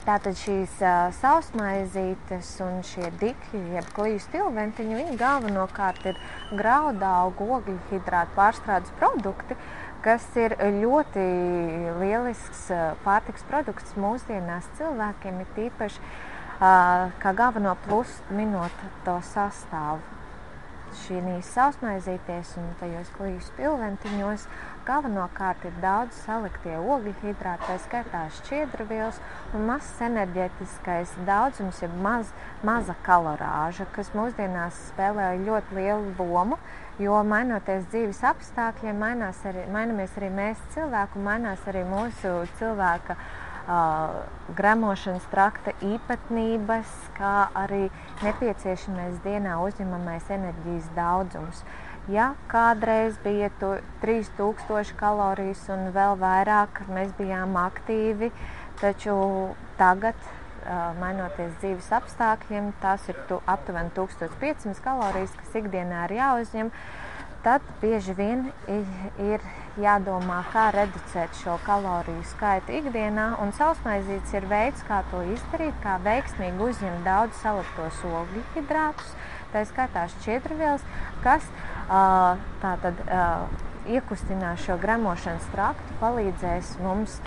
Tātad šīs sausmaizītes un šie dikļi, jeb kliju stilventiņi, viņi galvenokārt ir graudaugu ogļhidrātu pārstrādes produkti, kas ir ļoti lielisks pārtiks produkts mūsdienās cilvēkiem, ir tīpaši kā galveno plusu minot to sastāvu. Šīs sausmaizītēs un tajos kliju spilventiņos galvenokārt ir daudz saliktie ogļhidrāti, tā skaitā šķiedravielas un mazs enerģētiskais daudzums, ja maza kalorāža, kas mūsdienās spēlē ļoti lielu lomu, jo mainoties dzīves apstākļiem, mainamies arī mēs cilvēku, mainās arī mūsu cilvēka gremošanas trakta īpatnības, kā arī nepieciešamais dienā uzņemamais enerģijas daudzums. Ja kādreiz bija 3000 kalorijas un vēl vairāk, mēs bijām aktīvi, taču tagad, mainoties dzīves apstākļiem, tās ir aptuveni 1500 kalorijas, kas ikdienā ir jāuzņem, tad bieži vien ir jādomā, kā reducēt šo kaloriju skaitu ikdienā, un sausmaizītes ir veids, kā to izdarīt, kā veiksmīgi uzņemt daudz saliktos ogļhidrātus, tā skaitā šķiedravielas, kas iekustinās šo gremošanas traktu, palīdzēs mums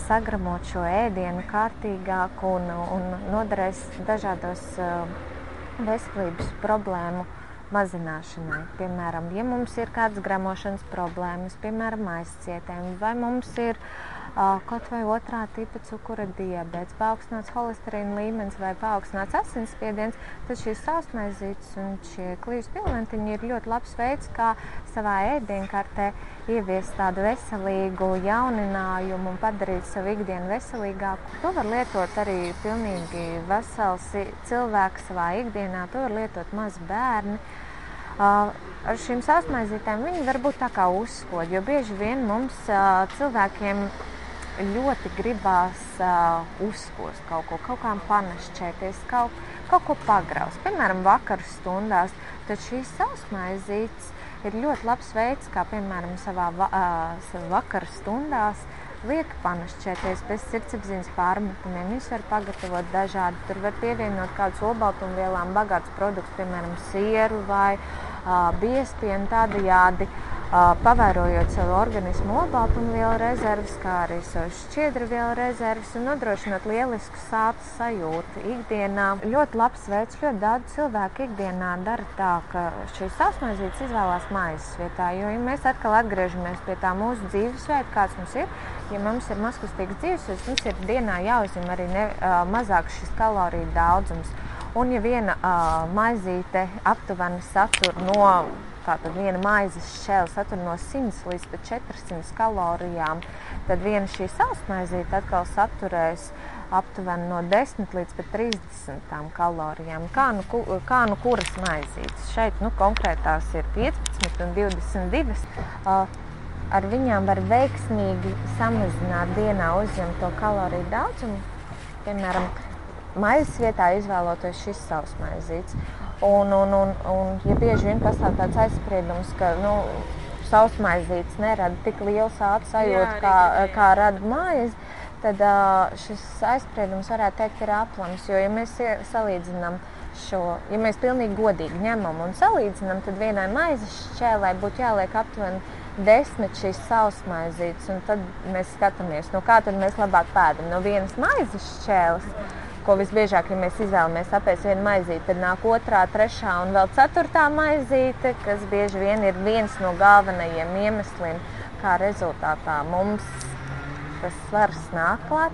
sagramot šo ēdienu kārtīgāk un noderēs dažādos veselības problēmu mazināšanai. Piemēram, ja mums ir kādas gremošanas problēmas, piemēram, aizcietējumi, vai mums ir kaut vai otrā tipa cukura diabēts, paaugstināts holesterīna līmenis vai paaugstināts asinsspiediens, tad šīs sausmaizītes un šie kliju spilventiņi ir ļoti labs veids, kā savā ēdienkartē ieviest tādu veselīgu jauninājumu un padarīt savu ikdienu veselīgāku. To var lietot arī pilnīgi vesels cilvēks savā ikdienā, to var lietot mazi bērni. Ar šīm sausmaizītēm viņi var būt tā kā uzskodi, jo bieži vien mums cilvēkiem ļoti gribās uzkost kaut kā panašķēties, kaut ko pagraust. Piemēram, vakaru stundās, tad šīs sausmaizītes ir ļoti labs veids, kā piemēram savā vakaru stundās liek panašķēties bez sirdsapziņas pārmetumiem. Jūs var pagatavot dažādi, tur var pievienot kādus olbaltumvielām bagātus produktus, piemēram, sieru vai biezpienu, tādajādi pavērojot savu organismu olbaltumvielu rezerves, kā arī savu šķiedravielu rezerves un nodrošinot lielisku sāta sajūtu ikdienā. Ļoti labs veids, ļoti daudz cilvēku ikdienā dara tā, ka šīs sausmaizītes izvēlās maizes vietā, jo ja mēs atkal atgriežamies pie tā mūsu dzīvesveida, kāds mums ir, ja mums ir mazkustīgs dzīvesveids, mums ir dienā jāuzņem arī mazāk šis kaloriju daudzums. Un ja viena maizīte aptuveni satur tātad viena maizes šķēle satur no 100 līdz 400 kalorijām, tad viena šī sausmaizīte atkal saturēs aptuveni no 10 līdz 30 kalorijām. Kā nu kuras maizītes? Šeit konkrētās ir 15 un 22. Ar viņām var veiksmīgi samazināt dienā uzņemto kaloriju daudzumu. Piemēram, maizes vietā izvēloties šis sausmaizītes. Un ja bieži vien pastāv tāds aizspriedums, ka sausmaizītes nerada tik lielu sāta sajūtu, kā rada maize, tad šis aizspriedums varētu teikt ir aplams, jo ja mēs salīdzinām ja mēs pilnīgi godīgi ņemam un salīdzinām, tad vienai maizes šķēlē būtu jāliek aptuveni 10 šīs sausmaizītes, un tad mēs skatāmies, kā tad mēs labāk pēdam. No vienas maizes šķēles, ko visbiežāk, ja mēs izvēlamies apēst vienu maizīti, tad nāk otrā, trešā un vēl ceturtā maizīte, kas bieži vien ir viens no galvenajiem iemesliem, kā rezultātā mums tas svars nāk klāt.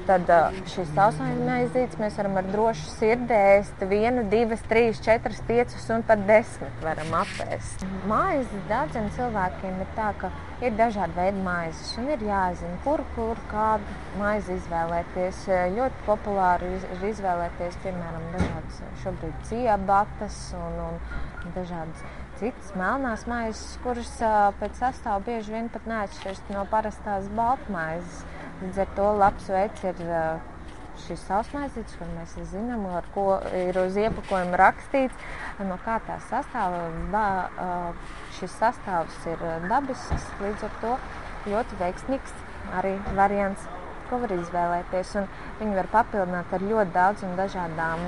Tad šīs sausmaizītes mēs varam ar drošu sirdi ēst 1, 2, 3, 4, 5 un pat 10 varam apēst. Maizes daudziem cilvēkiem ir tā, ka ir dažādi veidi maizes un ir jāzina, kur kādu maizi izvēlēties. Ļoti populāri ir izvēlēties, piemēram, dažādas šobrīd ciabatas un dažādas citas melnās maizes, kuras pēc sastāvu bieži vien pat neatšķiras no parastās baltmaizes. Līdz ar to labs veids ir šis sausmaizītes, kur mēs zinām, ar ko ir uz iepakojuma rakstīts, no kā tā sastāv. Šis sastāvs ir dabisks, līdz ar to ļoti veiksmīgs arī variants ko var izvēlēties, un viņi var papildināt ar ļoti daudz un dažādām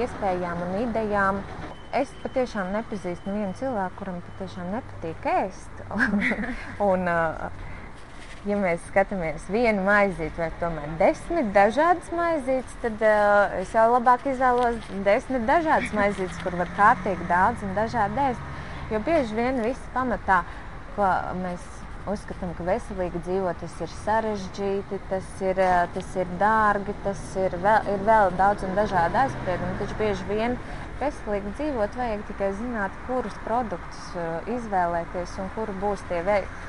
iespējām un idejām. Es patiešām nepazīstu nevienu cilvēku, kuram patiešām nepatīk ēst. un, ja mēs skatāmies vienu maizīti vai tomēr 10 dažādas maizītes, tad es jau labāk izvēlos 10 dažādas maizītes, kur var kārtīgi daudz un dažādi ēst. Jo bieži vien viss pamatā, ko mēs uzskatām, ka veselīgi dzīvot, tas ir sarežģīti, tas ir dārgi, tas ir vēl daudz un dažādi aizspriedumi, taču bieži vien veselīgi dzīvot vajag tikai zināt, kurus produktus izvēlēties un kuri būs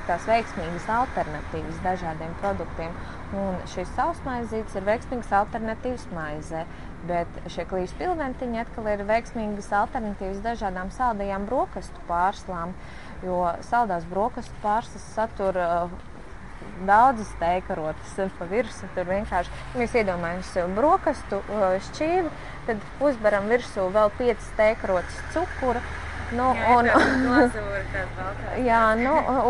tās veiksmīgas alternatīvas dažādiem produktiem. Un šīs sausmaizītes ir veiksmīgas alternatīvas maizē, bet šie klīvas pilventiņi atkal ir veiksmīgas alternatīvas dažādām saldajām brokastu pārslām, jo saldās brokastu pārslas satur daudzas teikarotas pa virsu. Tur vienkārši, mēs iedomājamies brokastu šķīvi, tad uzbaram virsū vēl 5 teikarotas cukura.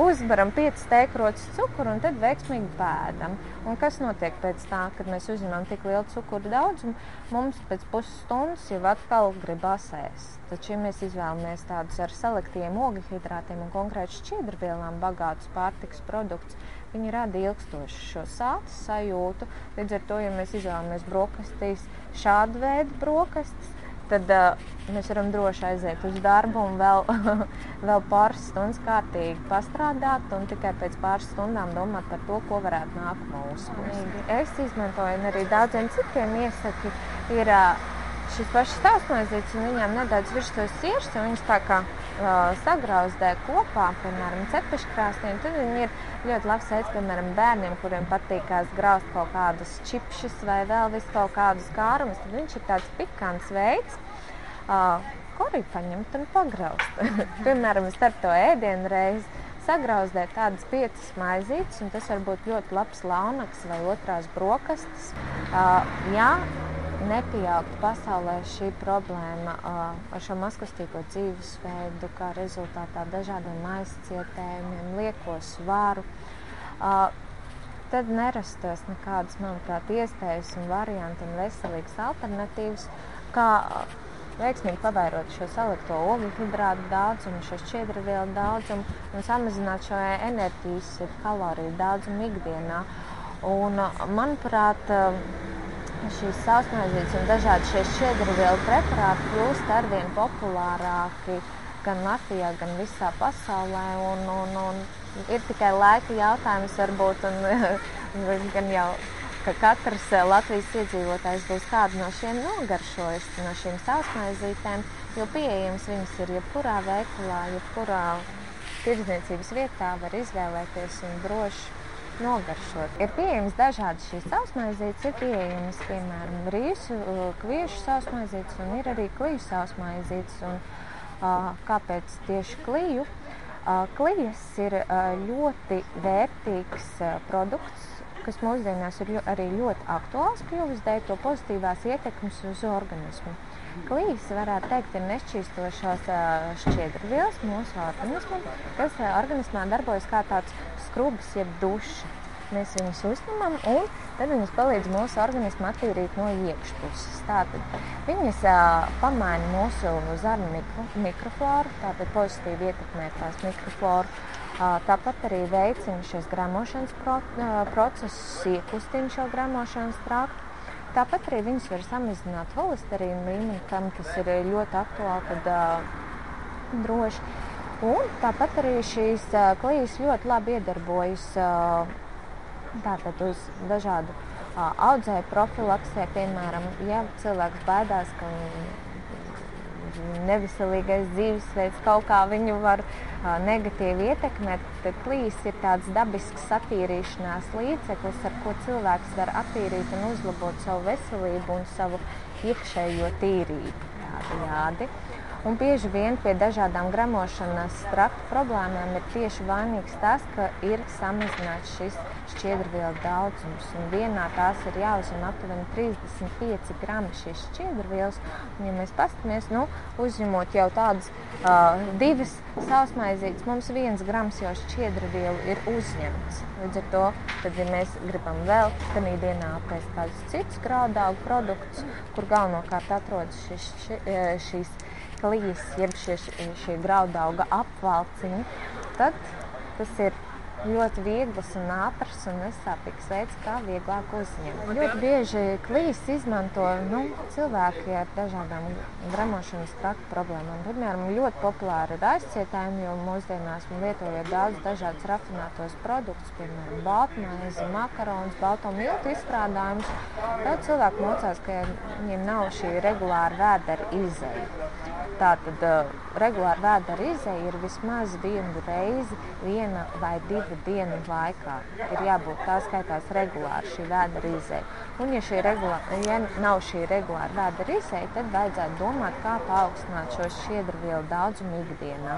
Uzbaram 5 teikarotas cukuru un tad veiksmīgi pēdam. Un kas notiek pēc tā, kad mēs uzņemam tik lielu cukuru daudzumu, mums pēc pusstundas jau atkal gribās ēst. Taču, ja mēs izvēlamies tādus ar selektīviem ogļhidrātiem un konkrēti šķiedrvielām bagātus pārtikas produktus, viņi rada ilgstošu šo sāta sajūtu. Līdz ar to, ja mēs izvēlamies brokastīs šādu veidu brokastis, tad mēs varam droši aiziet uz darbu un vēl pāris stundas kārtīgi pastrādāt un tikai pēc pāris stundām domāt par to, ko varētu nākamo uzspriest. Es izmantoju arī daudziem citiem iesaku. Ir šis pašas sausmaizītes un viņām nedaudz virs tos siešus, un viņas tā kā sagrauzdē kopā, piemēram, cepeškrāstiem, tad viņi ir ļoti labs veids, piemēram, bērniem, kuriem patīkās graust kaut kādus čipšus vai vēl visu kaut kādus kārumus, tad viņš ir tāds pikants veids, ko arī paņemt un pagraust. Piemēram, starp to ēdienu reizi sagrauzdēt tādas 5 maizītes, un tas var būt ļoti labs launaks vai otrās brokastis. Nepieaugtu pasaulē šī problēma ar šo mazkustīgo dzīvesveidu, kā rezultātā dažādiem aizcietējumiem, lieko svaru, tad nerastos nekādas, manuprāt, iespējas un varianti un veselīgas alternatīvas, kā veiksmīgi pavairot šo salikto ogļhidrātu daudzumu, šo šķiedrvielu daudzumu un samazināt šo enerģijas kaloriju daudzumu ikdienā. Un, manuprāt, šīs sausmaizītes un dažādi šie šķiedrvielu preparāti kļūst arvien populārāki gan Latvijā, gan visā pasaulē. Un ir tikai laika jautājums varbūt, un gan jau, ka katrs Latvijas iedzīvotājs būs kādu no šiem nogaršojis, no šīm sausmaizītēm, jo pieejams viņas ir jebkurā veikalā, jebkurā tirdzniecības vietā var izvēlēties un droši nogaršot. Ir pieejamas dažādas šīs sausmaizītes, ir pieejamas, piemēram, rīsu, kviešu sausmaizītes un ir arī kliju sausmaizītes. Un, kāpēc tieši kliju? Klijas ir ļoti vērtīgs produkts, kas mūsdienās ir arī ļoti aktuāls kļuvis dēļ to pozitīvās ietekmes uz organismu. Klijas, varētu teikt, ir nešķīstošās šķiedrvielas mūsu organismam, kas organismā darbojas kā tāds skrubis jeb duša. Mēs viņus uzņemam un tad viņas palīdz mūsu organismu attīrīt no iekšpuses. Tātad viņas pamaina mūsu zarnu mikrofloru, tātad pozitīvi ietekmē tās mikrofloru. Tāpat arī veicina šos gramošanas procesus, iekustina šo gramošanas traktu. Tāpat arī viņas var samazināt holesterīnu līmeni, kam tas ir ļoti aktuāli, tad droši. Un tāpat arī šīs klijas ļoti labi iedarbojas tātad uz dažādu audzēju profilaksē, piemēram, ja cilvēks baidās, ka neveselīgais dzīvesveids kaut kā viņu var negatīvi ietekmēt, tad klijas ir tāds dabisks attīrīšanās līdzeklis, ar ko cilvēks var attīrīt un uzlabot savu veselību un savu iekšējo tīrību. Tādējādi. Un bieži vien pie dažādām gremošanas traktu problēmām ir tieši vainīgs tas, ka ir samazināts šis šķiedrvielu daudzums. Un dienā tās ir jāuzņem aptuveni 35 grami šīs šķiedrvielas. Un, ja mēs paskatāmies, uzņemot jau tādas 2 sausmaizītes, mums 1 grams jau šķiedrvielu ir uzņemts. Līdz ar to, tad, ja mēs gribam vēl tādā dienā apēst kādus citus graudaugu produktus, kur galvenokārt atrodas šīs klijas, jeb šie graudauga apvalciņi, tad tas ir ļoti viegls un ātrs un nesāpīgs veids, kā vieglāk uzņemt. Ļoti bieži klijas izmanto cilvēki ar dažādām gremošanas traktu problēmām. Piemēram, ļoti populāri ir aizcietājumi, jo mūsdienās lietojot daudz dažādus rafinētos produktus, piemēram, baltmaizi, makaronus, balto miltu izstrādājumus. Daudz cilvēku mocās, ka viņiem nav šī regulāra vēdera izeja. Tātad regulāra vēdera izeja ir vismaz 1 reizi 1 vai 2 dienu laikā. Ir jābūt tā skaitās regulāri šī vēdera izeja. Un ja nav šī regulāra vēdera izeja, tad vajadzētu domāt, kā paaugstināt šo šķiedrvielu daudzumu ikdienā.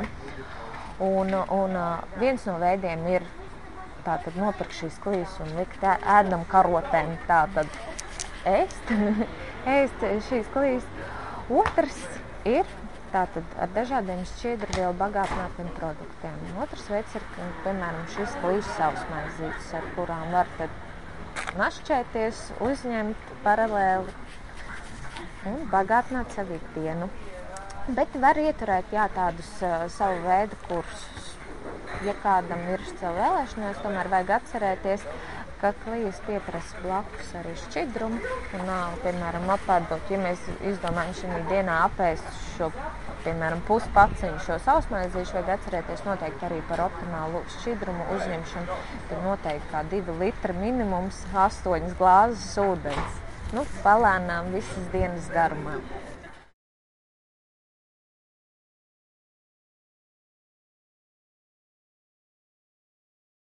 Un viens no veidiem ir tātad nopirkt šīs klijas un likt ēdam karotēm tātad ēst šīs klijas. Otrs ir tātad ar dažādiem šķiedrvielu bagātinātiem produktiem. Otrs veids ir, piemēram, šis klīšu sausmaizītes, ar kurām var tad našķēties, uzņemt paralēli un bagātināt savu ikdienu. Bet var ieturēt tādus savu veidu kursus. Ja kādam ir savu vēlēšanos, tomēr vajag atcerēties, ka klijas pieprasa blakus arī šķidrumu. Un, piemēram, apēdot, ja mēs izdomājam šī dienā apēst šo, piemēram, puspaciņu šo sausmaizīšu, vajag atcerēties noteikti arī par optimālu šķidrumu uzņemšanu. Tad noteikti kā 2 litri minimums, 8 glāzes ūdens. Palēnām visas dienas garumā.